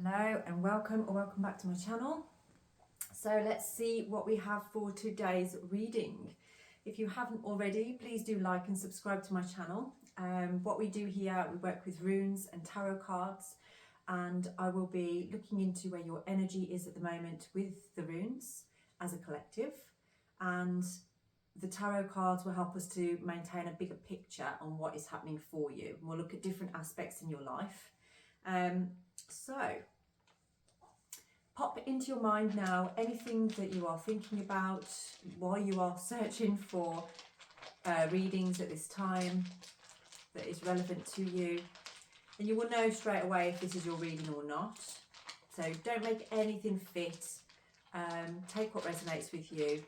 Hello and welcome back to my channel. So let's see what we have for today's reading. If you haven't already, please do like and subscribe to my channel. What we do here, we work with runes and tarot cards, and I will be looking into where your energy is at the moment with the runes as a collective, and the tarot cards will help us to maintain a bigger picture on what is happening for you. We'll look at different aspects in your life. So pop into your mind now anything that you are thinking about while you are searching for readings at this time that is relevant to you, and you will know straight away if this is your reading or not. So don't make anything fit. Take what resonates with you.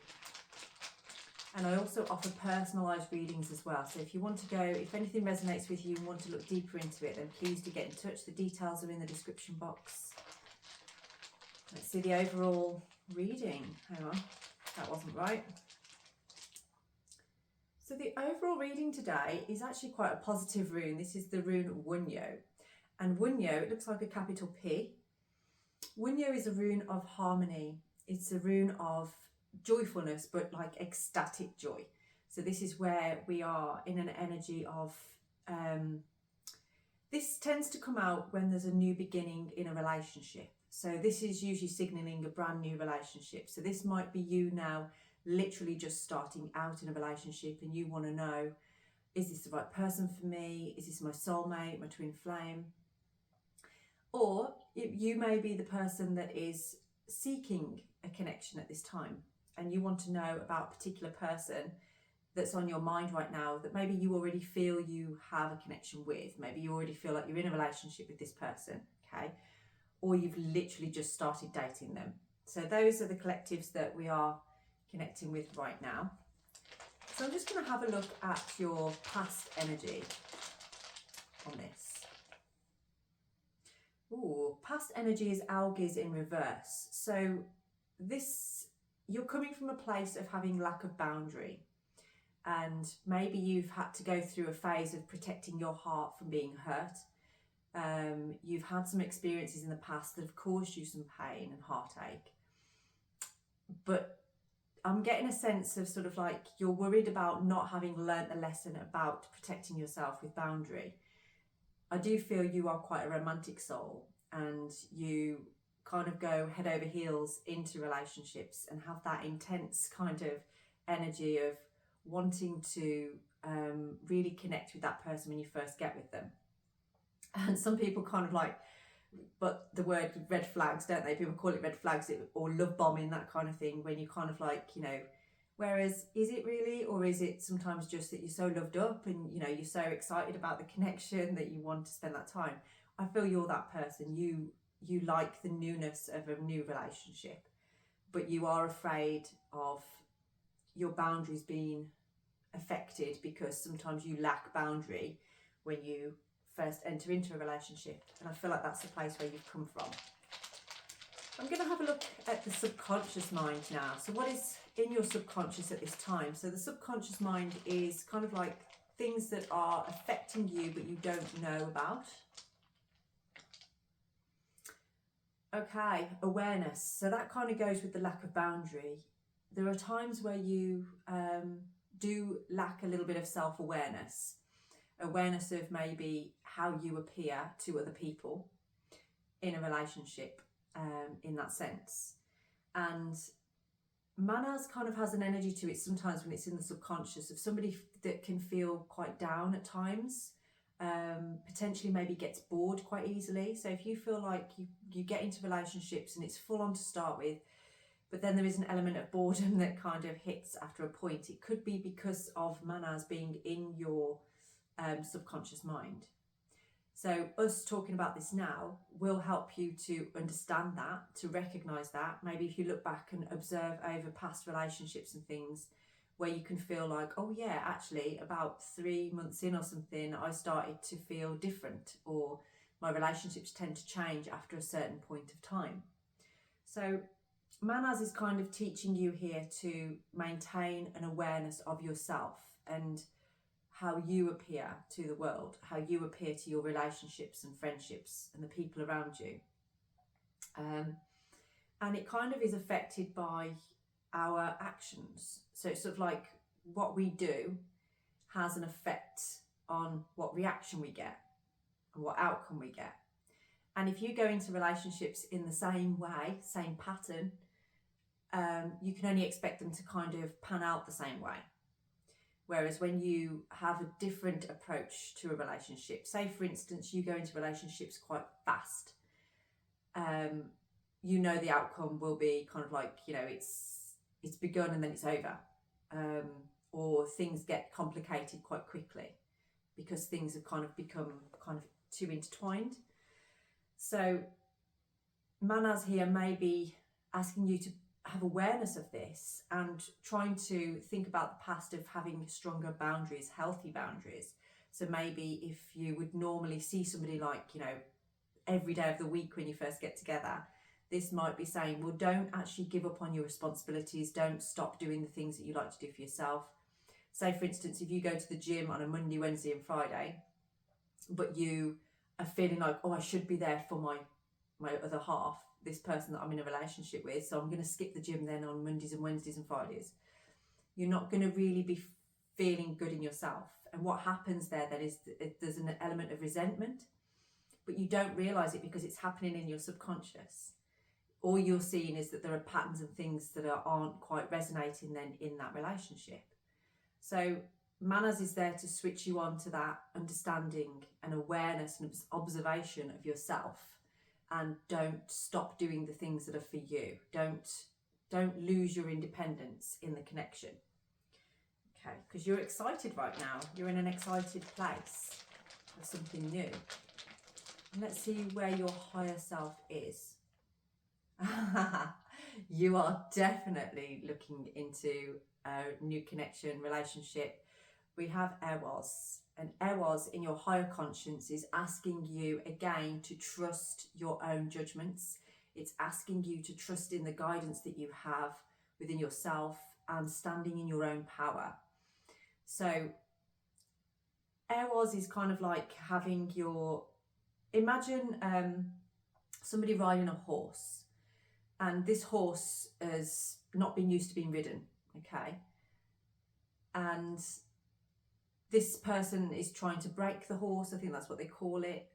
And I also offer personalised readings as well. So if you want to go, if anything resonates with you and want to look deeper into it, then please do get in touch. The details are in the description box. Let's see the overall reading. Hang on, that wasn't right. So the overall reading today is actually quite a positive rune. This is the rune Wyrd. And Wyrd, it looks like a capital P. Wyrd is a rune of harmony. It's a rune of joyfulness, but like ecstatic joy. So this is where we are in an energy of this tends to come out when there's a new beginning in a relationship. So this is usually signaling a brand new relationship. So this might be you now literally just starting out in a relationship, and you want to know, is this the right person for me? Is this my soulmate, my twin flame? Or you may be the person that is seeking a connection at this time, and you want to know about a particular person that's on your mind right now that maybe you already feel you have a connection with. Maybe you already feel like you're in a relationship with this person, okay? Or you've literally just started dating them. So those are the collectives that we are connecting with right now. So I'm just going to have a look at your past energy on this. Ooh, past energy is algae in reverse. So this, you're coming from a place of having lack of boundary, and maybe you've had to go through a phase of protecting your heart from being hurt. You've had some experiences in the past that have caused you some pain and heartache, but I'm getting a sense of sort of like you're worried about not having learnt the lesson about protecting yourself with boundary. I do feel you are quite a romantic soul, and you kind of go head over heels into relationships and have that intense kind of energy of wanting to really connect with that person when you first get with them. And some people kind of like, but the word red flags, don't they? People call it red flags or love bombing, that kind of thing, when you kind of like, you know, whereas is it really, or is it sometimes just that you're so loved up and, you know, you're so excited about the connection that you want to spend that time? I feel you're that person. You like the newness of a new relationship, but you are afraid of your boundaries being affected because sometimes you lack boundary when you first enter into a relationship, and I feel like that's the place where you've come from. I'm going to have a look at the subconscious mind now. So what is in your subconscious at this time? So the subconscious mind is kind of like things that are affecting you but you don't know about. Okay, awareness. So that kind of goes with the lack of boundary. There are times where you do lack a little bit of self-awareness. Awareness of maybe how you appear to other people in a relationship, in that sense. And Manas kind of has an energy to it sometimes when it's in the subconscious of somebody that can feel quite down at times, potentially maybe gets bored quite easily. So if you feel like you get into relationships and it's full on to start with, but then there is an element of boredom that kind of hits after a point, it could be because of Manas being in your subconscious mind. So us talking about this now will help you to understand that, to recognize that. Maybe if you look back and observe over past relationships and things where you can feel like, oh yeah, actually about 3 months in or something, I started to feel different, or my relationships tend to change after a certain point of time. So Manas is kind of teaching you here to maintain an awareness of yourself and how you appear to the world, how you appear to your relationships and friendships and the people around you. And it kind of is affected by our actions. So it's sort of like what we do has an effect on what reaction we get and what outcome we get. And if you go into relationships in the same way, same pattern, you can only expect them to kind of pan out the same way. Whereas when you have a different approach to a relationship, say for instance, you go into relationships quite fast, you know the outcome will be kind of like, you know, it's begun and then it's over. Or things get complicated quite quickly because things have kind of become kind of too intertwined. So Manas here may be asking you to have awareness of this and trying to think about the past of having stronger boundaries, healthy boundaries. So maybe if you would normally see somebody like, you know, every day of the week when you first get together, this might be saying, well, don't actually give up on your responsibilities. Don't stop doing the things that you like to do for yourself. Say, for instance, if you go to the gym on a Monday, Wednesday and Friday, but you are feeling like, oh, I should be there for my other half, this person that I'm in a relationship with, so I'm going to skip the gym then on Mondays and Wednesdays and Fridays. You're not going to really be feeling good in yourself. And what happens there then is there's an element of resentment, but you don't realise it because it's happening in your subconscious. All you're seeing is that there are patterns and things that aren't quite resonating then in that relationship. So Manas is there to switch you on to that understanding and awareness and observation of yourself, and don't stop doing the things that are for you. Don't lose your independence in the connection. Okay, because you're excited right now. You're in an excited place for something new. And let's see where your higher self is. You are definitely looking into a new connection, relationship. We have Eros, and Eros in your higher conscience is asking you again to trust your own judgments. It's asking you to trust in the guidance that you have within yourself and standing in your own power. So Eros is kind of like having imagine somebody riding a horse, and this horse has not been used to being ridden, okay? And this person is trying to break the horse, I think that's what they call it.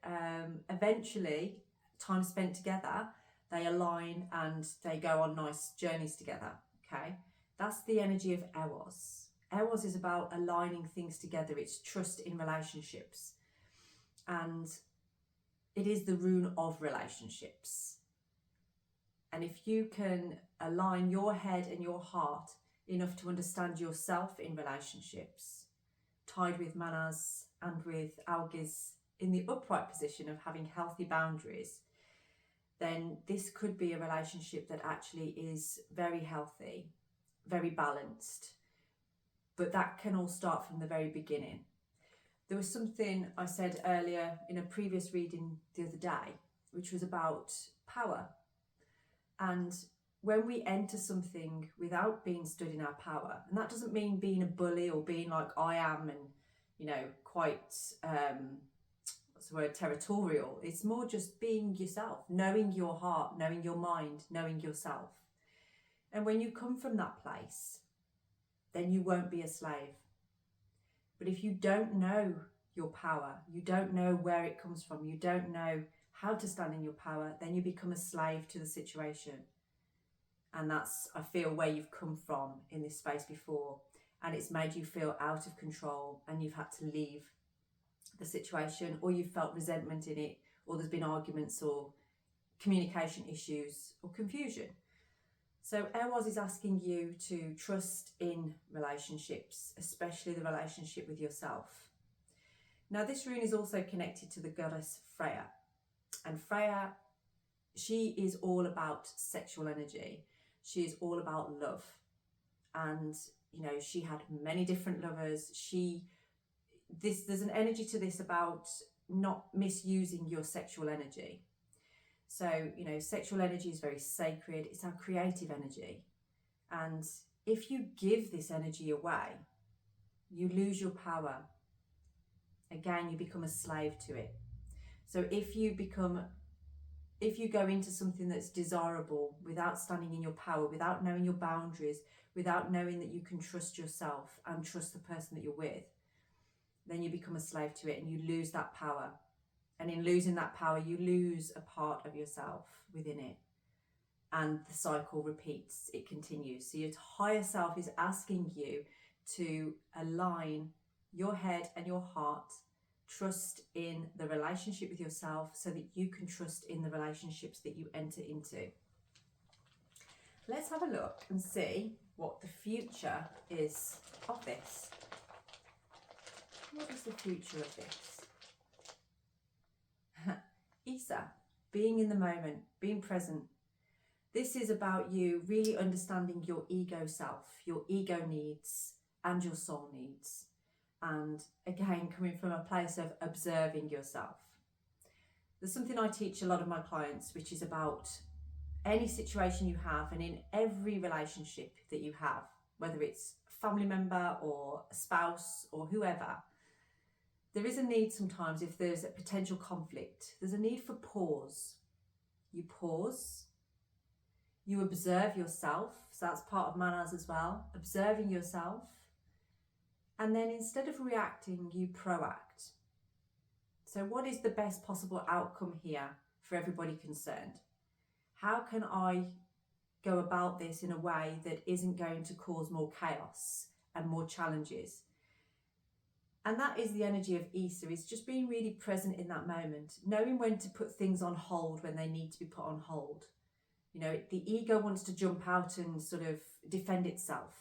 Eventually, time spent together, they align and they go on nice journeys together, okay? That's the energy of Eros. Eros is about aligning things together. It's trust in relationships. And it is the rune of relationships. And if you can align your head and your heart enough to understand yourself in relationships, tied with Manas and with Algis in the upright position of having healthy boundaries, then this could be a relationship that actually is very healthy, very balanced. But that can all start from the very beginning. There was something I said earlier in a previous reading the other day, which was about power. And when we enter something without being stood in our power, and that doesn't mean being a bully or being like I am and, you know, quite, what's the word, territorial. It's more just being yourself, knowing your heart, knowing your mind, knowing yourself. And when you come from that place, then you won't be a slave. But if you don't know your power, you don't know where it comes from, you don't know how to stand in your power, then you become a slave to the situation. And that's, I feel, where you've come from in this space before. And it's made you feel out of control and you've had to leave the situation, or you've felt resentment in it, or there's been arguments or communication issues or confusion. So Eros is asking you to trust in relationships, especially the relationship with yourself. Now this rune is also connected to the goddess Freya. And Freya, she is all about sexual energy. She is all about love. And, you know, she had many different lovers. There's an energy to this about not misusing your sexual energy. So, you know, sexual energy is very sacred. It's our creative energy. And if you give this energy away, you lose your power. Again, you become a slave to it. So if you become if you go into something that's desirable without standing in your power, without knowing your boundaries, without knowing that you can trust yourself and trust the person that you're with, then you become a slave to it and you lose that power. And in losing that power, you lose a part of yourself within it. And the cycle repeats, it continues. So your higher self is asking you to align your head and your heart, trust in the relationship with yourself so that you can trust in the relationships that you enter into. Let's have a look and see what the future is of this. What is the future of this? Isa, being in the moment, being present. This is about you really understanding your ego self, your ego needs and your soul needs. And again, coming from a place of observing yourself. There's something I teach a lot of my clients, which is about any situation you have and in every relationship that you have, whether it's a family member or a spouse or whoever, there is a need sometimes if there's a potential conflict, there's a need for pause. You pause. You observe yourself, so that's part of manners as well, observing yourself. And then instead of reacting, you proact. So what is the best possible outcome here for everybody concerned? How can I go about this in a way that isn't going to cause more chaos and more challenges? And that is the energy of Isa, is just being really present in that moment, knowing when to put things on hold when they need to be put on hold. You know, the ego wants to jump out and sort of defend itself.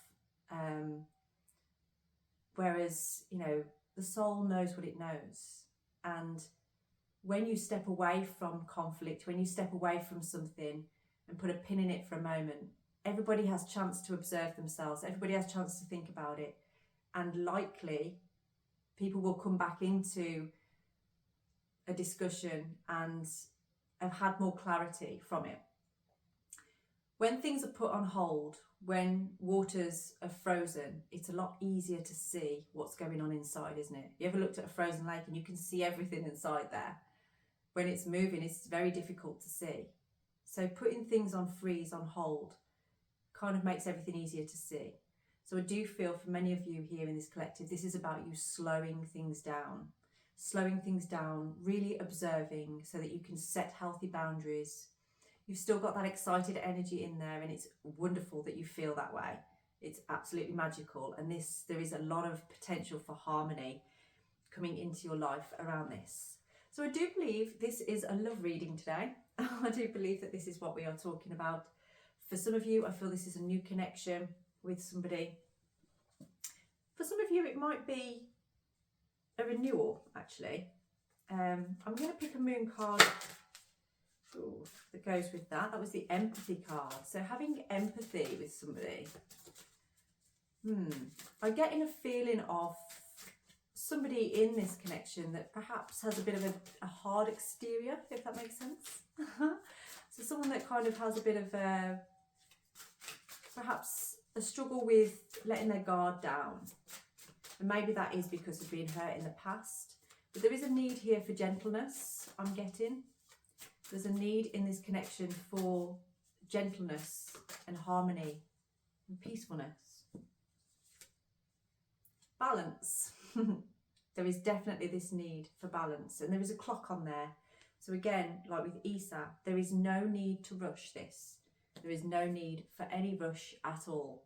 Whereas, you know, the soul knows what it knows. And when you step away from conflict, when you step away from something and put a pin in it for a moment, everybody has a chance to observe themselves. Everybody has a chance to think about it. And likely, people will come back into a discussion and have had more clarity from it. When things are put on hold, when waters are frozen, it's a lot easier to see what's going on inside, isn't it? You ever looked at a frozen lake and you can see everything inside there? When it's moving, it's very difficult to see. So putting things on freeze, on hold, kind of makes everything easier to see. So I do feel for many of you here in this collective, this is about you slowing things down, really observing so that you can set healthy boundaries. You've still got that excited energy in there, and it's wonderful that you feel that way. It's absolutely magical. And there is a lot of potential for harmony coming into your life around this. So I do believe this is a love reading today. I do believe that this is what we are talking about. For some of you, I feel this is a new connection with somebody. For some of you, it might be a renewal, actually. I'm going to pick a moon card that goes with that. That was the empathy card. So having empathy with somebody. I'm getting a feeling of somebody in this connection that perhaps has a bit of a hard exterior, if that makes sense. So someone that kind of has a bit of perhaps a struggle with letting their guard down. And maybe that is because of being hurt in the past. But there is a need here for gentleness, I'm getting. There's a need in this connection for gentleness and harmony and peacefulness. Balance. There is definitely this need for balance, and there is a clock on there. So again, like with Isa, there is no need to rush this. There is no need for any rush at all.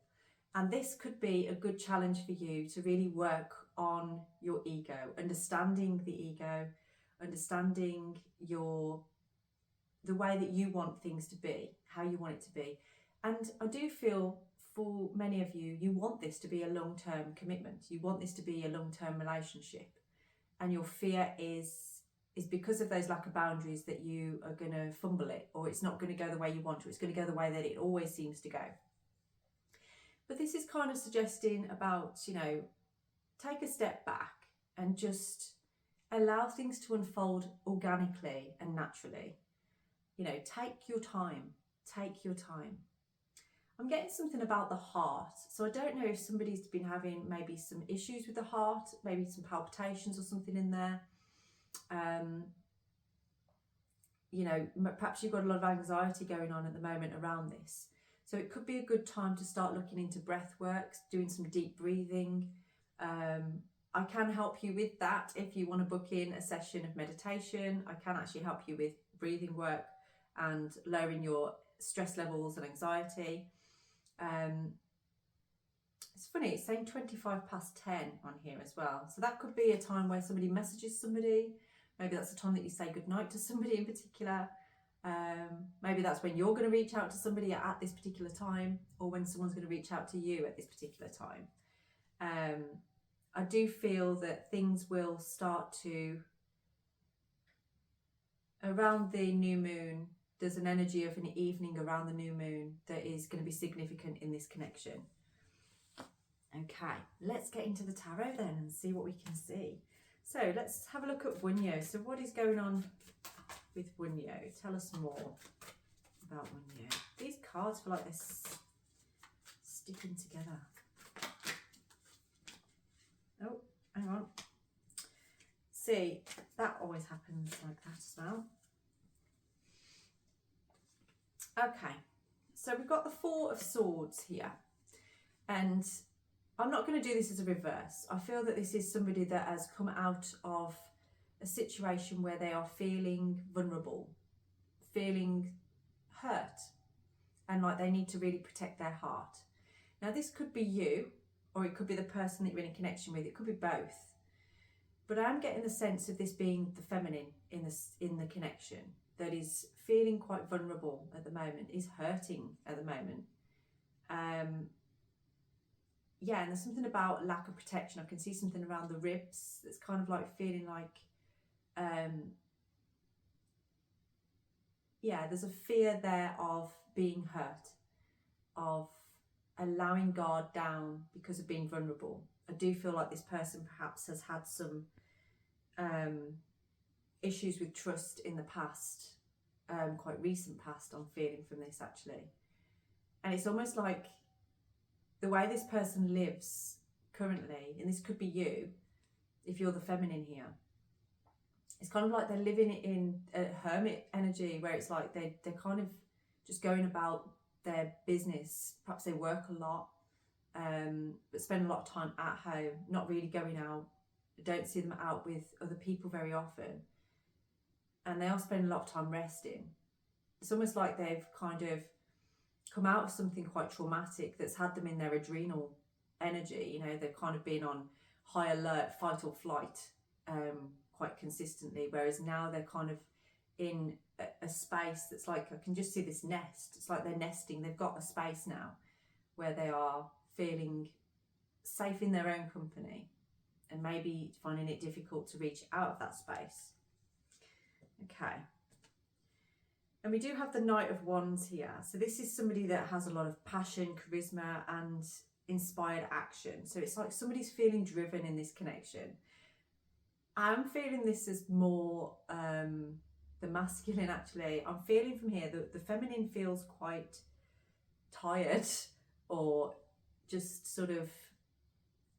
And this could be a good challenge for you to really work on your ego, understanding the ego, understanding the way that you want things to be, how you want it to be. And I do feel for many of you, you want this to be a long-term commitment. You want this to be a long-term relationship. And your fear is because of those lack of boundaries that you are going to fumble it, or it's not going to go the way you want to. It's going to go the way that it always seems to go. But this is kind of suggesting about, you know, take a step back and just allow things to unfold organically and naturally. You know, take your time. Take your time. I'm getting something about the heart. So I don't know if somebody's been having maybe some issues with the heart, maybe some palpitations or something in there. perhaps you've got a lot of anxiety going on at the moment around this. So it could be a good time to start looking into breath work, doing some deep breathing. I can help you with that if you want to book in a session of meditation. I can actually help you with breathing work and lowering your stress levels and anxiety. It's funny, it's saying 10 on here as well. So that could be a time where somebody messages somebody. Maybe that's the time that you say goodnight to somebody in particular. Maybe that's when you're going to reach out to somebody at this particular time, or when someone's going to reach out to you at this particular time. I do feel that things will start to, around the new moon, there's an energy of an evening around the new moon that is going to be significant in this connection. Okay, let's get into the tarot then and see what we can see. So let's have a look at Wunyo. So what is going on with Wunyo? Tell us more about Wunyo. These cards feel like they're sticking together. Oh, hang on. See, that always happens like that as well. Okay, so we've got the Four of Swords here. And I'm not going to do this as a reverse. I feel that this is somebody that has come out of a situation where they are feeling vulnerable, feeling hurt, and like they need to really protect their heart. Now, this could be you, or it could be the person that you're in a connection with. It could be both. But I'm getting the sense of this being the feminine in the connection that is feeling quite vulnerable at the moment, is hurting at the moment. Yeah, and there's something about lack of protection. I can see something around the ribs that's kind of like feeling like, yeah, there's a fear there of being hurt, of allowing guard down because of being vulnerable. I do feel like this person perhaps has had some issues with trust in the past, quite recent past. I'm feeling from this actually. And it's almost like the way this person lives currently, and this could be you if you're the feminine here, it's kind of like they're living in a hermit energy where it's like they're kind of just going about their business. Perhaps they work a lot, but spend a lot of time at home, not really going out. I don't see them out with other people very often, and they are spending a lot of time resting. It's almost like they've kind of come out of something quite traumatic that's had them in their adrenal energy. They've kind of been on high alert, fight or flight, quite consistently, whereas now they're kind of in a space that's like, I can just see this nest. It's like they're nesting. They've got a space now where they are feeling safe in their own company and maybe finding it difficult to reach out of that space. Okay. And we do have the Knight of Wands here. So this is somebody that has a lot of passion, charisma, and inspired action. So it's like somebody's feeling driven in this connection. I'm feeling this as more the masculine, actually. I'm feeling from here that the feminine feels quite tired, or just sort of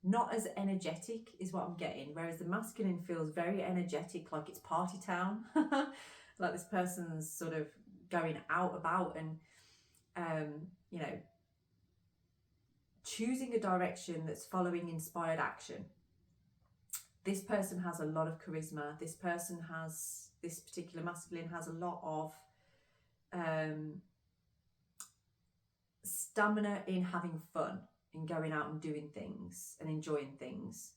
not as energetic is what I'm getting. Whereas the masculine feels very energetic, like it's party town. Like this person's sort of going out about and, choosing a direction that's following inspired action. This person has a lot of charisma. This particular masculine has a lot of stamina in having fun, in going out and doing things and enjoying things.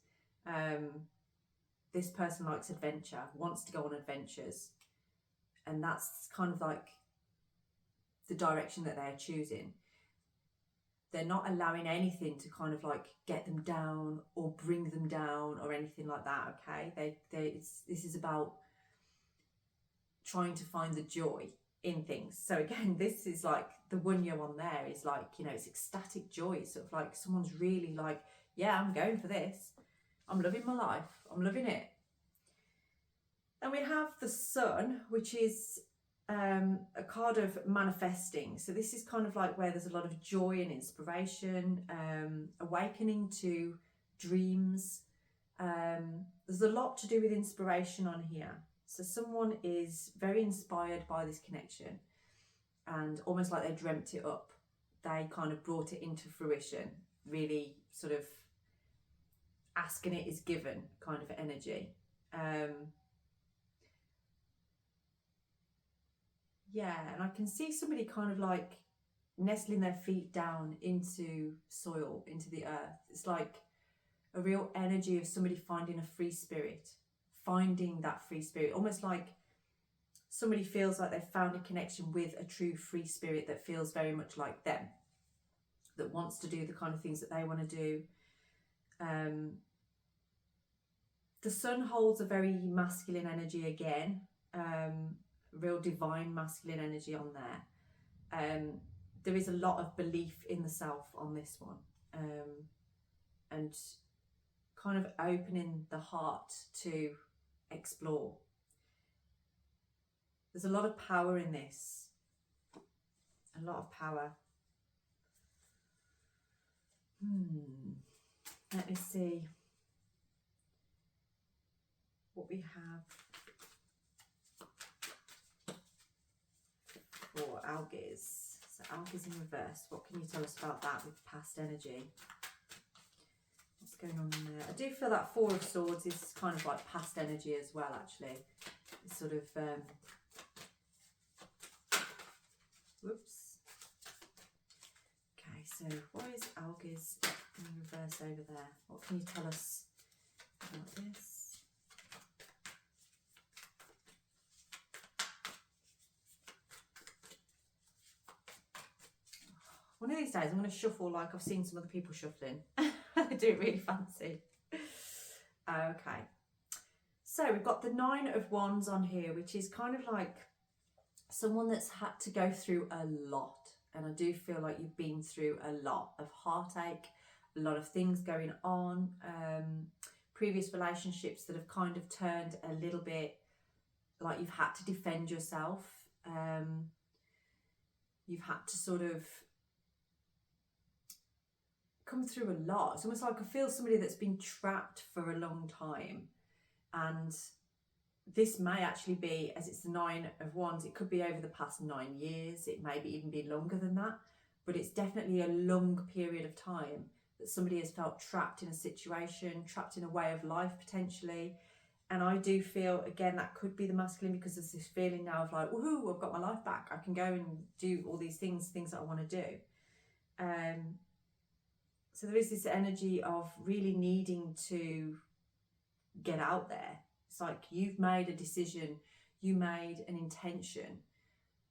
This person likes adventure, wants to go on adventures. And that's kind of like the direction that they're choosing. They're not allowing anything to kind of like get them down or bring them down or anything like that, okay? This is about trying to find the joy in things. So again, this is like the Wunyo on there is like, it's ecstatic joy. It's sort of like someone's really like, yeah, I'm going for this. I'm loving my life. I'm loving it. And we have the Sun, which is a card of manifesting. So this is kind of like where there's a lot of joy and inspiration, awakening to dreams. There's a lot to do with inspiration on here. So someone is very inspired by this connection, and almost like they dreamt it up. They kind of brought it into fruition, really sort of asking it is given kind of energy. Yeah, and I can see somebody kind of like nestling their feet down into soil, into the earth. It's like a real energy of somebody finding a free spirit, finding that free spirit, almost like somebody feels like they've found a connection with a true free spirit that feels very much like them, that wants to do the kind of things that they want to do. The sun holds a very masculine energy again, real divine masculine energy on there. There is a lot of belief in the self on this one, and kind of opening the heart to explore. There's a lot of power in this, a lot of power. Let me see what we have for algaes. So algaes in reverse, what can you tell us about that with past energy? What's going on in there? I do feel that Four of Swords is kind of like past energy as well, actually. It's sort of whoops. Okay, so what is algaes in reverse over there? What can you tell us about this? One of these days I'm going to shuffle like I've seen some other people shuffling. I do it really fancy. Okay. So we've got the Nine of Wands on here, which is kind of like someone that's had to go through a lot. And I do feel like you've been through a lot of heartache, a lot of things going on, previous relationships that have kind of turned a little bit like you've had to defend yourself. You've had to sort of come through a lot. It's almost like I feel somebody that's been trapped for a long time, and this may actually be, as it's the Nine of Wands, it could be over the past 9 years, it may even be longer than that, but it's definitely a long period of time that somebody has felt trapped in a situation, trapped in a way of life potentially. And I do feel, again, that could be the masculine, because there's this feeling now of like, woohoo, I've got my life back, I can go and do all these things that I want to do. So there is this energy of really needing to get out there. It's like you've made a decision, you made an intention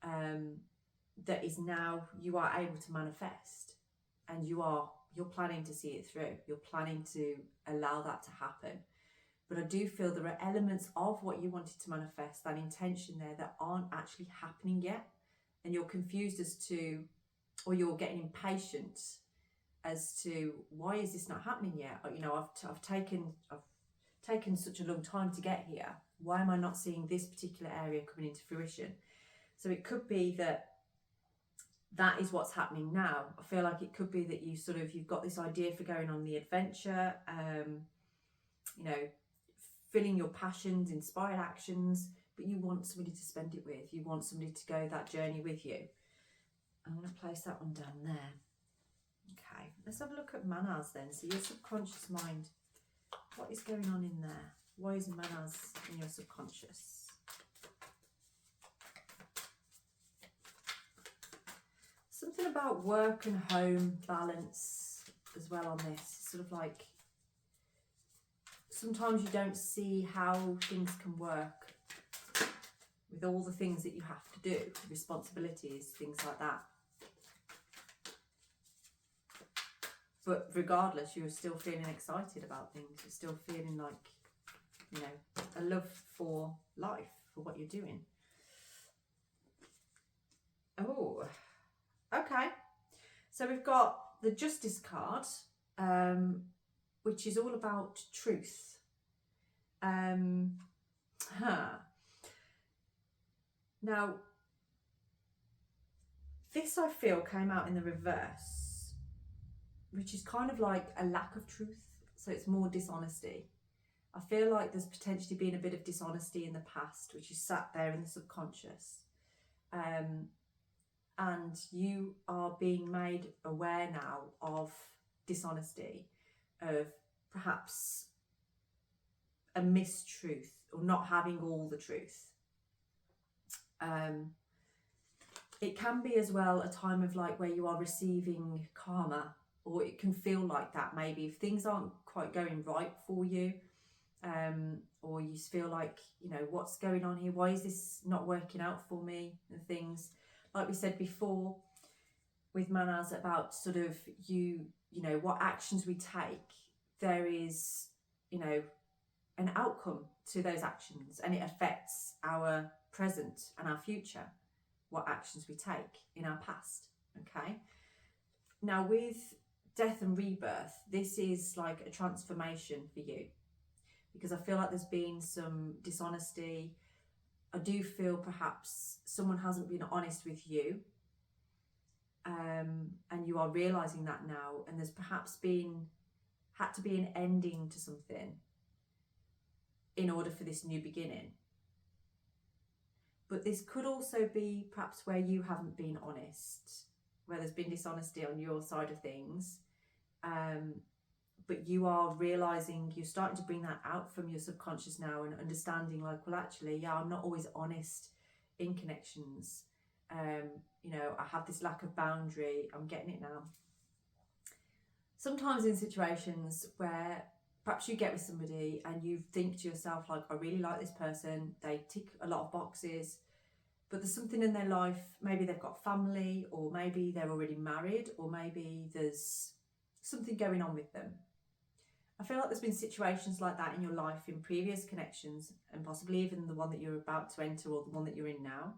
that is now you are able to manifest, and you're planning to see it through. You're planning to allow that to happen. But I do feel there are elements of what you wanted to manifest, that intention there, that aren't actually happening yet, and you're confused as to, or you're getting impatient as to, why is this not happening yet? You know, I've taken such a long time to get here. Why am I not seeing this particular area coming into fruition? So it could be that is what's happening now. I feel like it could be that you've got this idea for going on the adventure, you know, filling your passions, inspired actions, but you want somebody to spend it with. You want somebody to go that journey with you. I want to place that one down there. Okay, let's have a look at manas then. So your subconscious mind, what is going on in there? Why is manas in your subconscious? Something about work and home balance as well on this. Sort of like sometimes you don't see how things can work with all the things that you have to do, responsibilities, things like that. But regardless, you're still feeling excited about things. You're still feeling like, you know, a love for life, for what you're doing. Oh, okay. So we've got the Justice card, which is all about truth. Now, this I feel came out in the reverse, which is kind of like a lack of truth. So it's more dishonesty. I feel like there's potentially been a bit of dishonesty in the past, which is sat there in the subconscious. And you are being made aware now of dishonesty, of perhaps a mistruth or not having all the truth. It can be as well a time of like where you are receiving karma, or it can feel like that maybe if things aren't quite going right for you, or you feel like, you know, what's going on here, why is this not working out for me, and things like we said before with Manas about sort of you know what actions we take, there is, you know, an outcome to those actions, and it affects our present and our future, what actions we take in our past. Okay, now with death and rebirth, this is like a transformation for you, because I feel like there's been some dishonesty. I do feel perhaps someone hasn't been honest with you, and you are realizing that now, and there's perhaps had to be an ending to something in order for this new beginning. But this could also be perhaps where you haven't been honest, where there's been dishonesty on your side of things, but you are realizing, you're starting to bring that out from your subconscious now, and understanding like, well, actually, yeah, I'm not always honest in connections. You know, I have this lack of boundary. I'm getting it now. Sometimes in situations where perhaps you get with somebody and you think to yourself like, I really like this person, they tick a lot of boxes, but there's something in their life, maybe they've got family, or maybe they're already married, or maybe there's something going on with them. I feel like there's been situations like that in your life in previous connections, and possibly even the one that you're about to enter, or the one that you're in now,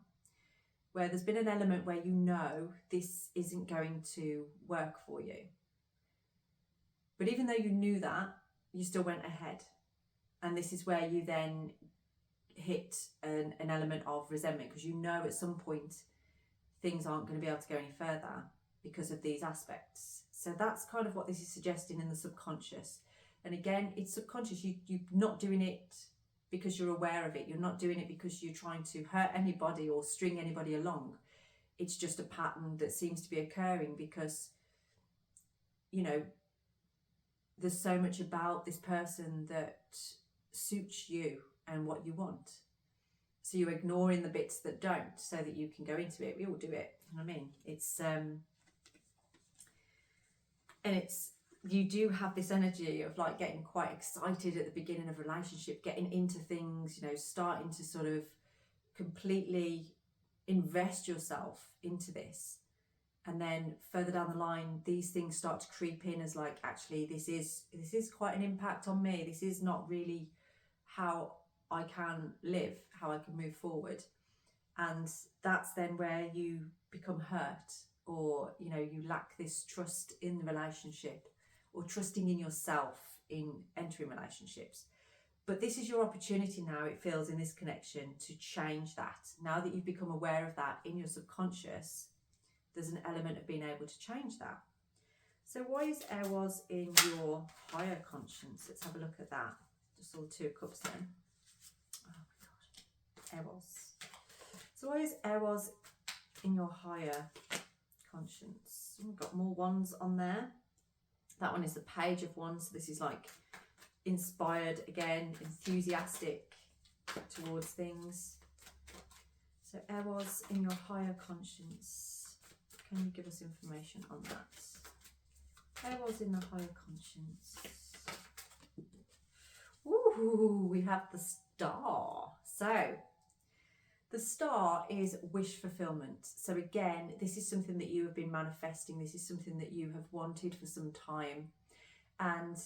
where there's been an element where you know this isn't going to work for you. But even though you knew that, you still went ahead. And this is where you then hit an element of resentment, because you know at some point things aren't going to be able to go any further because of these aspects. So that's kind of what this is suggesting in the subconscious. And again, it's subconscious. You're not doing it because you're aware of it. You're not doing it because you're trying to hurt anybody or string anybody along. It's just a pattern that seems to be occurring because, you know, there's so much about this person that suits you and what you want. So you're ignoring the bits that don't, so that you can go into it. We all do it. You know what I mean? You do have this energy of like getting quite excited at the beginning of a relationship, getting into things, you know, starting to sort of completely invest yourself into this. And then further down the line, these things start to creep in as like, actually, this is quite an impact on me. This is not really how I can live, how I can move forward. And that's then where you become hurt, or, you know, you lack this trust in the relationship, or trusting in yourself in entering relationships. But this is your opportunity now, it feels, in this connection to change that. Now that you've become aware of that in your subconscious, there's an element of being able to change that. So why is Eros in your higher conscience? Let's have a look at that. Just saw 2 cups then. Oh my God. Eros. So why is Eros in your higher conscience? We've got more wands on there. That one is the Page of Wands. So this is like inspired, again, enthusiastic towards things. So Eros in your higher conscience. Can you give us information on that? Eros in the higher conscience. Ooh, we have the Star. So the Star is wish fulfillment. So again, this is something that you have been manifesting. This is something that you have wanted for some time. And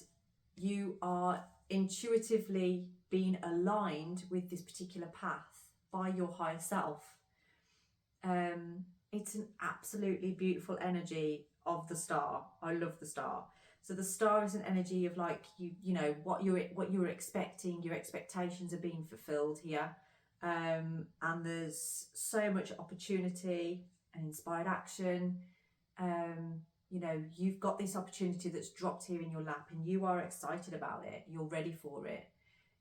you are intuitively being aligned with this particular path by your higher self. It's an absolutely beautiful energy of the Star. I love the Star. So the Star is an energy of like, you know, what you were expecting, your expectations are being fulfilled here. And there's so much opportunity and inspired action. You know, you've got this opportunity that's dropped here in your lap, and you are excited about it. You're ready for it.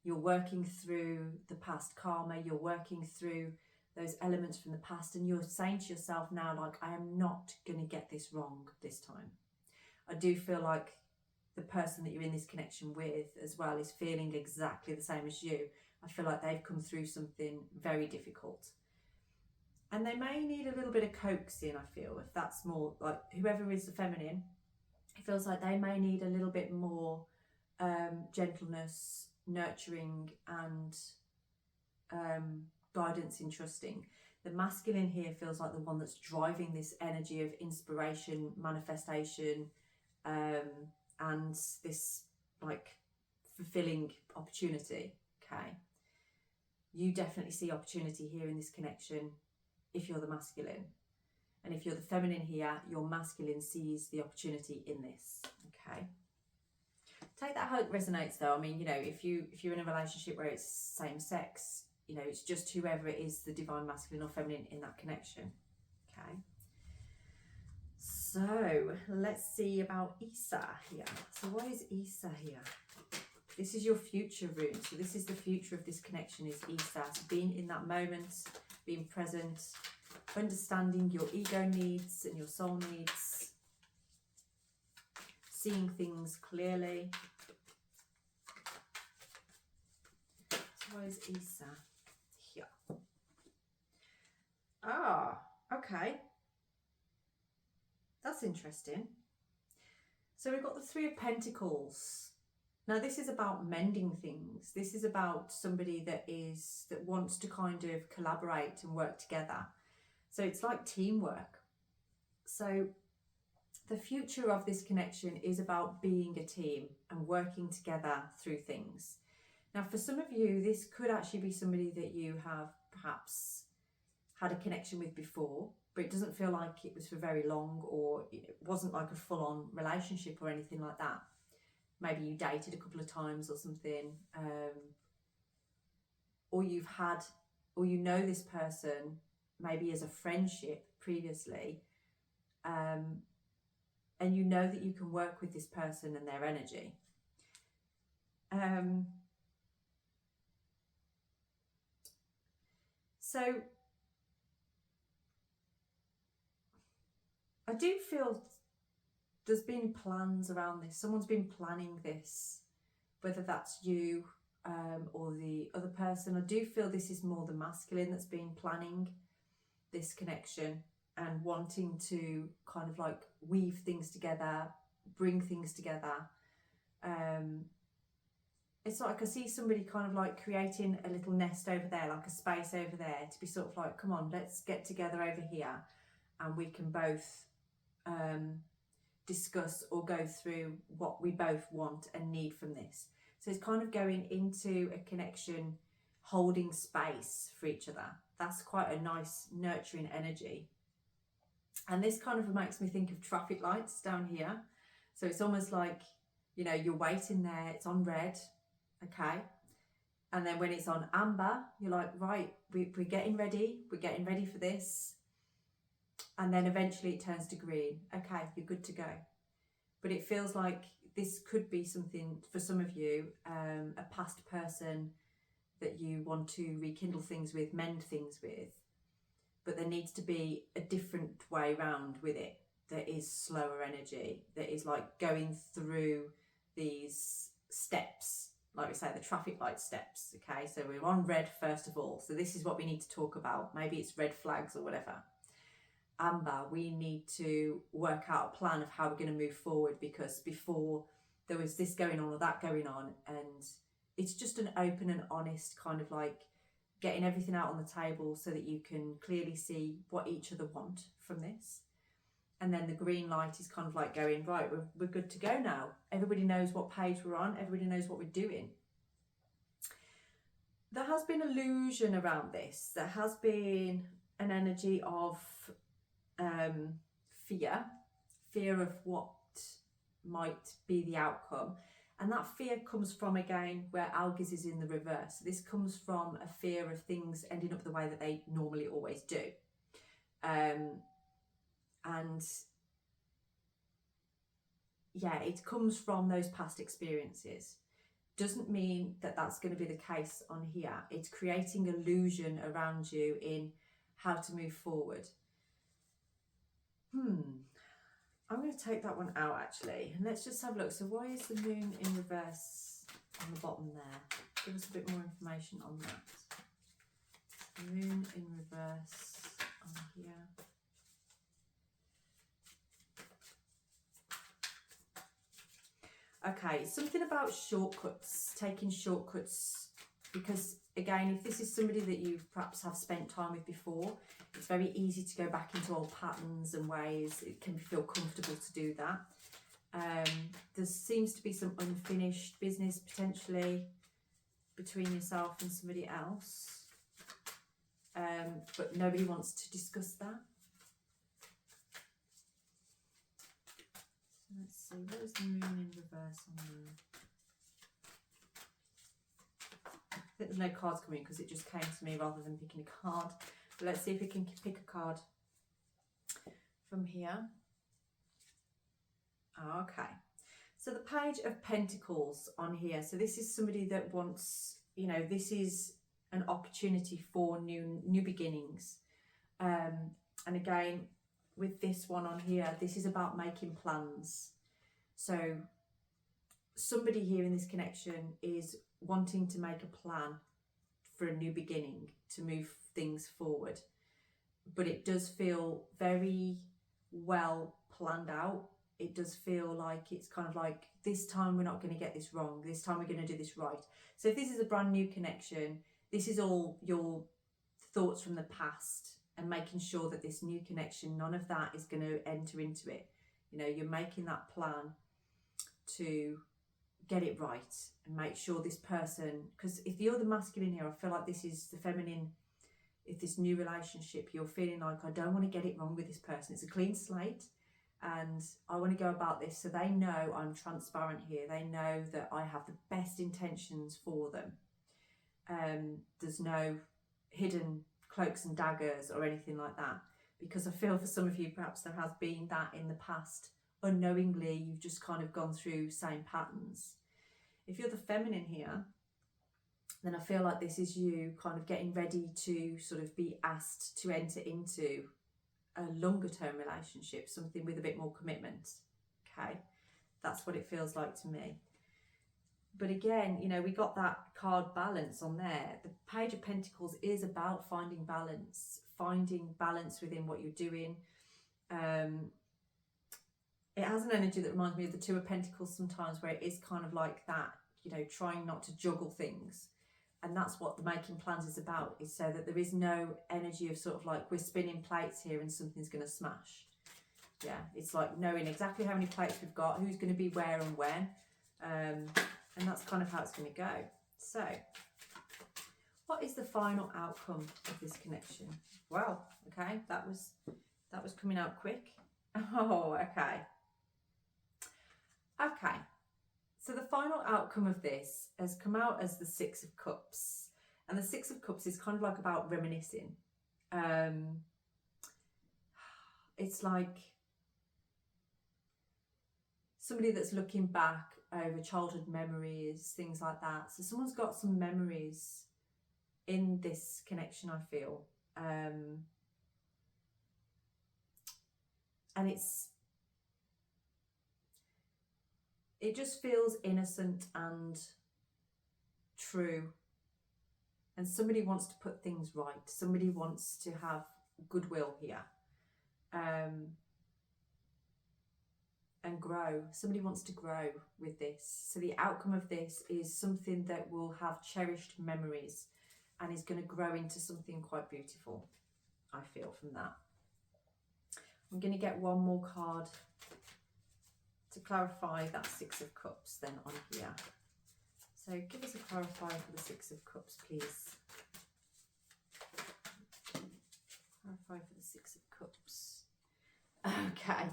You're working through the past karma, you're working through those elements from the past, and you're saying to yourself now, like, I am not going to get this wrong this time. I do feel like the person that you're in this connection with as well is feeling exactly the same as you. I feel like they've come through something very difficult. And they may need a little bit of coaxing, I feel, if that's more like whoever is the feminine, it feels like they may need a little bit more gentleness, nurturing, and guidance in trusting. The masculine here feels like the one that's driving this energy of inspiration, manifestation, and this like fulfilling opportunity. Okay, you definitely see opportunity here in this connection if you're the masculine, and if you're the feminine here, your masculine sees the opportunity in this. Okay, take that how it resonates though. I mean, you know, if you're in a relationship where it's same sex, you know, it's just whoever it is, the divine masculine or feminine in that connection. Okay, so let's see about Isa here. So why is Isa here? This is your future rune. So this is the future of this connection, is Isa. So being in that moment, being present, understanding your ego needs and your soul needs, seeing things clearly. So why is Isa here? Ah, okay. That's interesting. So we've got the Three of Pentacles. Now this is about mending things. This is about somebody that wants to kind of collaborate and work together. So it's like teamwork. So the future of this connection is about being a team and working together through things. Now for some of you, this could actually be somebody that you have perhaps had a connection with before, but it doesn't feel like it was for very long, or it wasn't like a full-on relationship or anything like that. Maybe you dated a couple of times or something, or you know this person maybe as a friendship previously, and you know that you can work with this person and their energy. So I do feel there's been plans around this. Someone's been planning this, whether that's you or the other person. I do feel this is more the masculine that's been planning this connection and wanting to kind of like weave things together, bring things together. It's like I see somebody kind of like creating a little nest over there, like a space over there, to be sort of like, come on, let's get together over here and we can both discuss or go through what we both want and need from this. So it's kind of going into a connection, holding space for each other. That's quite a nice nurturing energy. And this kind of makes me think of traffic lights down here. So it's almost like, you know, you're waiting there, it's on red, okay? And then when it's on amber, you're like, right, we're getting ready for this. And then eventually it turns to green. Okay, you're good to go. But it feels like this could be something for some of you, a past person that you want to rekindle things with, mend things with. But there needs to be a different way round with it. That is slower energy, that is like going through these steps, like we say, the traffic light steps. Okay, so we're on red first of all. So this is what we need to talk about. Maybe it's red flags or whatever. Amber, we need to work out a plan of how we're going to move forward, because before there was this going on or that going on, and it's just an open and honest kind of like getting everything out on the table so that you can clearly see what each other want from this. And then the green light is kind of like going, right, we're good to go now. Everybody knows what page we're on. Everybody knows what we're doing. There has been illusion around this. There has been an energy of fear of what might be the outcome. And that fear comes from, again, where Algiz is in the reverse. This comes from a fear of things ending up the way that they normally always do. And yeah, it comes from those past experiences. doesn't mean that that's going to be the case on here. It's creating illusion around you in how to move forward. I'm going to take that one out actually, and let's just have a look. So why is the moon in reverse on the bottom there? Give us a bit more information on that. Moon in reverse on here. Okay, something about shortcuts, taking shortcuts, because again, if this is somebody that you perhaps have spent time with before, it's very easy to go back into old patterns and ways. It can feel comfortable to do that. There seems to be some unfinished business potentially between yourself and somebody else, but nobody wants to discuss that. Let's see, what is the moon in reverse on there? I think there's no cards coming because it just came to me rather than picking a card. But let's see if we can pick a card from here. Okay, so the Page of Pentacles on here. So this is somebody that wants, you know, this is an opportunity for new beginnings. And again, with this one on here, this is about making plans. So somebody here in this connection is wanting to make a plan for a new beginning to move things forward, but it does feel very well planned out. It does feel like it's kind of like, this time we're not going to get this wrong, this time we're going to do this right. So if this is a brand new connection, this is all your thoughts from the past and making sure that this new connection, none of that is going to enter into it. You know, you're making that plan to get it right and make sure this person, because if you're the masculine here, I feel like this is the feminine. If this new relationship, you're feeling like, I don't want to get it wrong with this person. It's a clean slate and I want to go about this so they know I'm transparent here. They know that I have the best intentions for them. There's no hidden cloaks and daggers or anything like that, because I feel for some of you perhaps there has been that in the past. Unknowingly, you've just kind of gone through same patterns. If you're the feminine here, then I feel like this is you kind of getting ready to sort of be asked to enter into a longer term relationship, something with a bit more commitment. Okay, that's what it feels like to me. But again, you know, we got that card balance on there. The Page of Pentacles is about finding balance within what you're doing. It has an energy that reminds me of the Two of Pentacles sometimes, where it is kind of like that, you know, trying not to juggle things. And that's what the making plans is about, is so that there is no energy of sort of like we're spinning plates here and something's going to smash. Yeah, it's like knowing exactly how many plates we've got, who's going to be where and when. And that's kind of how it's going to go. So, what is the final outcome of this connection? Well, okay, that was coming out quick. Oh, okay. Okay. So the final outcome of this has come out as the Six of Cups. And the Six of Cups is kind of like about reminiscing. It's like somebody that's looking back over childhood memories, things like that. So someone's got some memories in this connection, I feel. And it just feels innocent and true. And somebody wants to put things right. Somebody wants to have goodwill here. And grow. Somebody wants to grow with this. So the outcome of this is something that will have cherished memories and is going to grow into something quite beautiful, I feel, from that. I'm going to get one more card to clarify that Six of Cups then on here. So give us a clarifier for the Six of Cups, please. Clarify for the Six of Cups. Okay.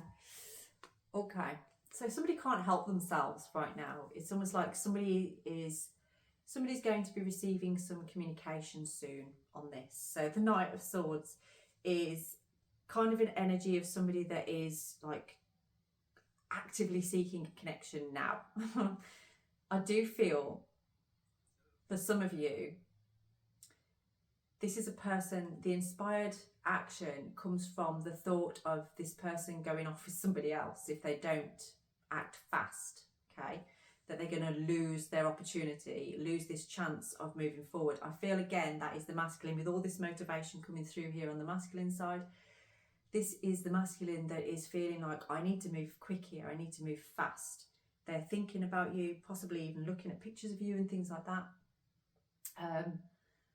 Okay. So somebody can't help themselves right now. It's almost like somebody's going to be receiving some communication soon on this. So the Knight of Swords is kind of an energy of somebody that is like actively seeking a connection now. I do feel for some of you, this is a person, the inspired action comes from the thought of this person going off with somebody else if they don't act fast, okay? That they're going to lose their opportunity, lose this chance of moving forward. I feel again that is the masculine with all this motivation coming through here on the masculine side. This is the masculine that is feeling like, I need to move quick here, I need to move fast. They're thinking about you, possibly even looking at pictures of you and things like that.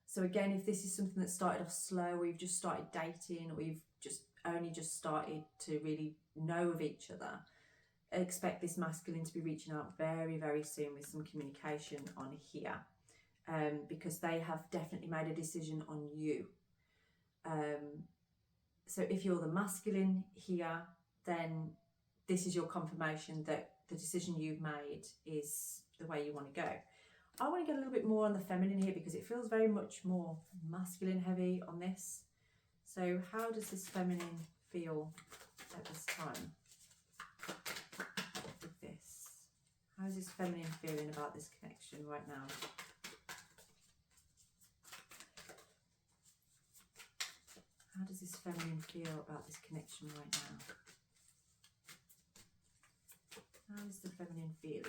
So again, if this is something that started off slow, we've just started dating, or we've only just started to really know of each other, expect this masculine to be reaching out very, very soon with some communication on here, because they have definitely made a decision on you. So if you're the masculine here, then this is your confirmation that the decision you've made is the way you want to go. I want to get a little bit more on the feminine here because it feels very much more masculine heavy on this. So how does this feminine feel at this time with this? How is this feminine feeling about this connection right now? How does this feminine feel about this connection right now? How is the feminine feeling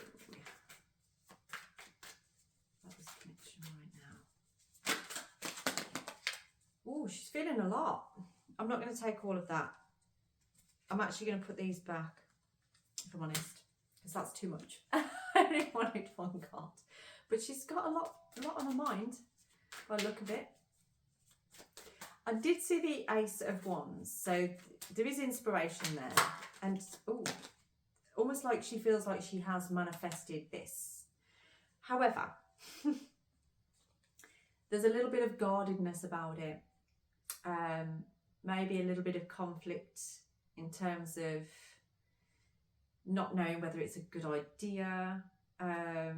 about this connection right now? Oh, she's feeling a lot. I'm not going to take all of that. I'm actually going to put these back, if I'm honest, because that's too much. I only wanted one card. But she's got a lot on her mind by the look of it. I did see the Ace of Wands, so there is inspiration there. And, oh, almost like she feels like she has manifested this. However, there's a little bit of guardedness about it. Maybe a little bit of conflict in terms of not knowing whether it's a good idea. I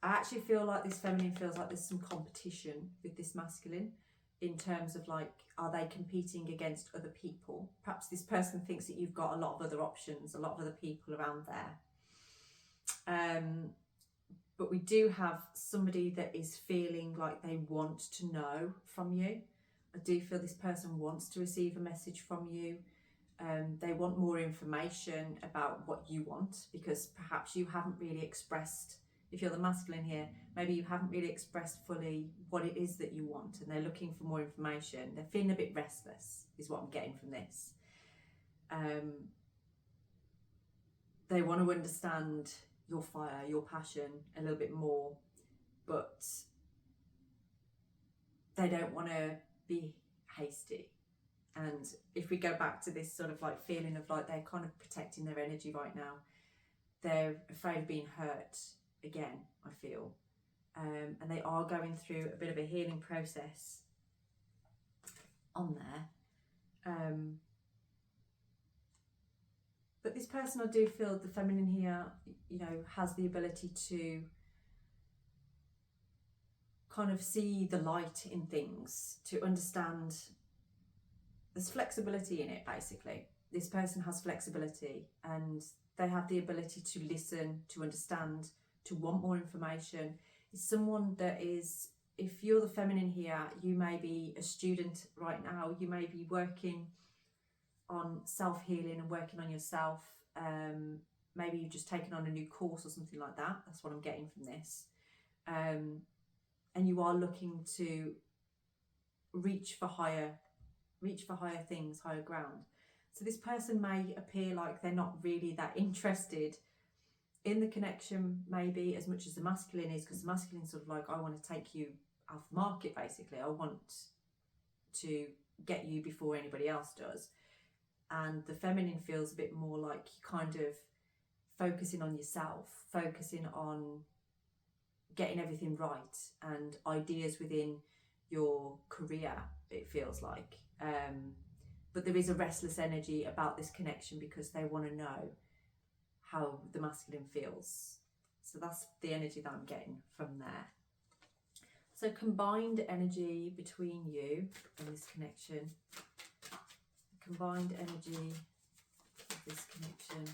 actually feel like this feminine feels like there's some competition with this masculine in terms of like, are they competing against other people? Perhaps this person thinks that you've got a lot of other options, a lot of other people around there. But we do have somebody that is feeling like they want to know from you. I do feel this person wants to receive a message from you. They want more information about what you want, because perhaps you haven't really expressed, if you're the masculine here, maybe you haven't really expressed fully what it is that you want, and they're looking for more information. They're feeling a bit restless, is what I'm getting from this. They want to understand your fire, your passion a little bit more, but they don't want to be hasty. And if we go back to this sort of like feeling of like they're kind of protecting their energy right now, they're afraid of being hurt again, I feel. And they are going through a bit of a healing process on there. But this person, I do feel the feminine here, you know, has the ability to kind of see the light in things, to understand. There's flexibility in it, basically. This person has flexibility, and they have the ability to listen, to understand, to want more information. It's someone that is, if you're the feminine here, you may be a student right now, you may be working on self-healing and working on yourself. Maybe you've just taken on a new course or something like that. That's what I'm getting from this. And you are looking to reach for higher things, higher ground. So this person may appear like they're not really that interested in the connection, maybe as much as the masculine is, because the masculine is sort of like, I want to take you off the market, basically. I want to get you before anybody else does. And the feminine feels a bit more like kind of focusing on yourself, focusing on getting everything right, and ideas within your career, it feels like. But there is a restless energy about this connection because they want to know how the masculine feels. So that's the energy that I'm getting from there. So combined energy between you and this connection. Combined energy of this connection.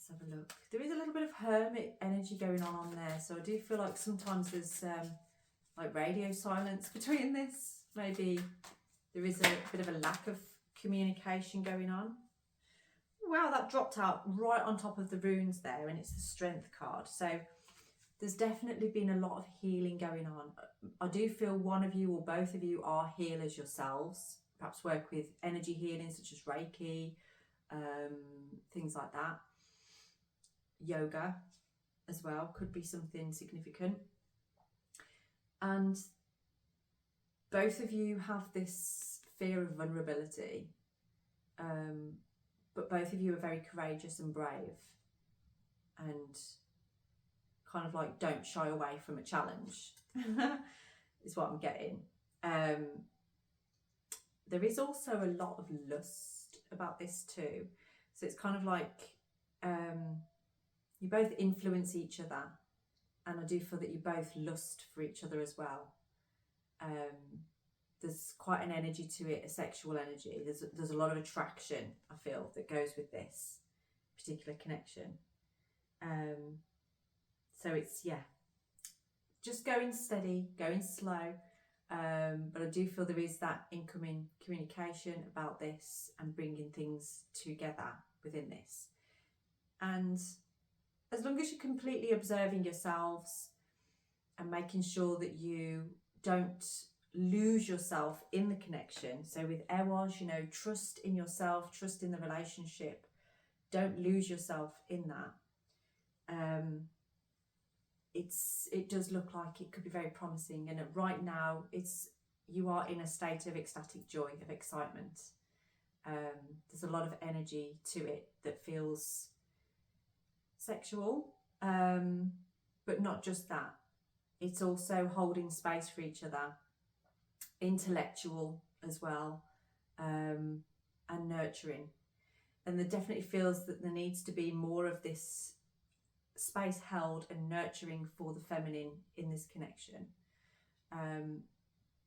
Let's have a look. There is a little bit of hermit energy going on there, so I do feel like sometimes there's like radio silence between this. Maybe there is a bit of a lack of communication going on. Wow, that dropped out right on top of the runes there, and it's the Strength card. So there's definitely been a lot of healing going on. I do feel one of you or both of you are healers yourselves. Perhaps work with energy healing such as Reiki, things like that. Yoga as well could be something significant. And both of you have this fear of vulnerability, but both of you are very courageous and brave, and kind of like don't shy away from a challenge is what I'm getting. There is also a lot of lust about this too, so it's kind of like you both influence each other, and I do feel that you both lust for each other as well. There's quite an energy to it, a sexual energy. There's a lot of attraction, I feel, that goes with this particular connection. So it's, yeah, just going steady, going slow. But I do feel there is that incoming communication about this and bringing things together within this. And as long as you're completely observing yourselves and making sure that you don't lose yourself in the connection. So with Ewas, you know, trust in yourself, trust in the relationship. Don't lose yourself in that. It does look like it could be very promising, and right now you are in a state of ecstatic joy, of excitement. There's a lot of energy to it that feels sexual, but not just that. It's also holding space for each other, intellectual as well, and nurturing. And there definitely feels that there needs to be more of this space held and nurturing for the feminine in this connection.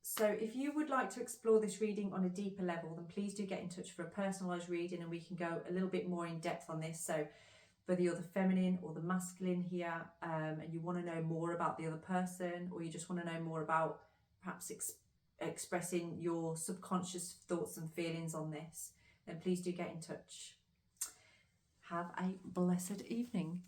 So if you would like to explore this reading on a deeper level, then please do get in touch for a personalised reading, and we can go a little bit more in depth on this. So whether you're the feminine or the masculine here, and you want to know more about the other person, or you just want to know more about perhaps expressing your subconscious thoughts and feelings on this, then please do get in touch. Have a blessed evening.